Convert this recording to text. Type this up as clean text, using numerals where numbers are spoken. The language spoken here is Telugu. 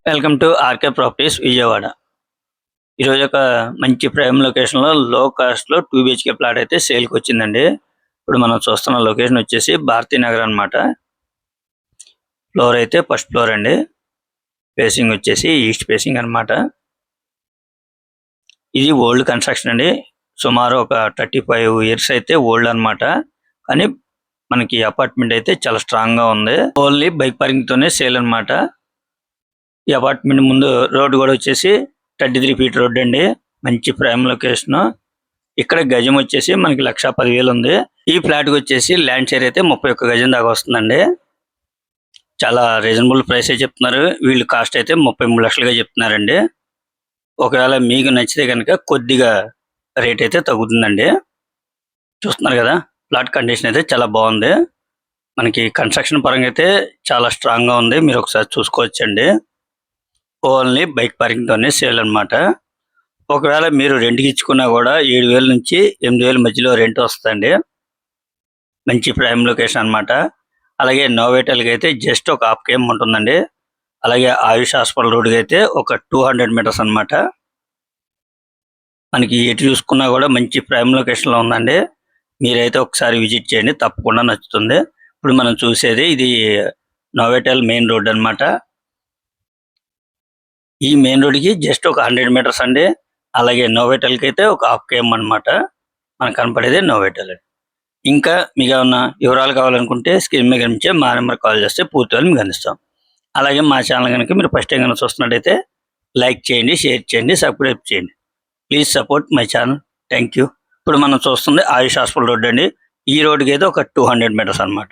Welcome to RK properties Vijayawada. ఈరోజు ఒక మంచి ప్రైమ్ లొకేషన్లో లో కాస్ట్లో 2 BHK ప్లాట్ అయితే సేల్కి వచ్చిందండి. ఇప్పుడు మనం చూస్తున్న లొకేషన్ వచ్చేసి భారతీ నగర్ అనమాట. ఫ్లోర్ అయితే ఫస్ట్ ఫ్లోర్ అండి. ఫేసింగ్ వచ్చేసి ఈస్ట్ ఫేసింగ్ అనమాట. ఇది ఓల్డ్ కన్స్ట్రక్షన్ అండి. సుమారు ఒక 35 years అయితే ఓల్డ్ అనమాట. కానీ మనకి అపార్ట్మెంట్ అయితే చాలా స్ట్రాంగ్ గా ఉంది. ఓన్లీ బైక్ పార్కింగ్ తోనే సేల్ అనమాట. ఈ అపార్ట్మెంట్ ముందు రోడ్ కూడా వచ్చేసి 33 feet రోడ్ అండి. మంచి ప్రైమ్ లొకేషన్. ఇక్కడ గజం వచ్చేసి మనకి 1,10,000 ఉంది. ఈ ఫ్లాట్ కి వచ్చేసి ల్యాండ్ షేర్ అయితే 31 గజం దాకా వస్తుందండి. చాలా రీజనబుల్ ప్రైస్ చెప్తున్నారు. వీళ్ళు కాస్ట్ అయితే 33 లక్షలుగా చెప్తున్నారండి. ఒకవేళ మీకు నచ్చితే కనుక కొద్దిగా రేట్ అయితే తగ్గుతుందండి. చూస్తున్నారు కదా, ఫ్లాట్ కండిషన్ అయితే చాలా బాగుంది. మనకి కన్స్ట్రక్షన్ పరంగా అయితే చాలా స్ట్రాంగ్ గా ఉంది. మీరు ఒకసారి చూసుకోవచ్చండి. ఓన్లీ బైక్ పార్కింగ్ తోనే సేల్ అనమాట. ఒకవేళ మీరు రెంట్కి ఇచ్చుకున్నా కూడా 7,000 నుంచి 8,000 మధ్యలో రెంట్ వస్తుందండి. మంచి ప్రైమ్ లొకేషన్ అనమాట. అలాగే నోవేటల్కి అయితే జస్ట్ ఒక 1/2 km ఉంటుందండి. అలాగే ఆయుష్ హాస్పిటల్ రోడ్కి అయితే ఒక 200 meters అనమాట. మనకి ఎటు చూసుకున్నా కూడా మంచి ప్రైమ్ లొకేషన్లో ఉందండి. మీరైతే ఒకసారి విజిట్ చేయండి, తప్పకుండా నచ్చుతుంది. ఇప్పుడు మనం చూసేది ఇది నోవేటల్ మెయిన్ రోడ్ అనమాట. ఈ మెయిన్ రోడ్కి జస్ట్ ఒక 100 meters అండి. అలాగే నోవేటల్కి అయితే ఒక 1/2 km అనమాట. మనకు కనపడేది నోవేటల్. ఇంకా మీకు ఏమన్నా వివరాలు కావాలనుకుంటే స్క్రీన్ మీద కనిపించే మా నెంబర్ కాల్ చేస్తే పూర్తిగా మీకు అందిస్తాం. అలాగే మా ఛానల్ కనుక మీరు ఫస్ట్ టైం కనుక చూస్తున్నట్టయితే లైక్ చేయండి, షేర్ చేయండి, సబ్స్క్రైబ్ చేయండి. Please support my channel. Thank you. ఇప్పుడు మనం చూస్తుంది ఆయుష్ హాస్పిటల్ రోడ్ అండి. ఈ రోడ్డుకి అయితే ఒక 200 meters అనమాట.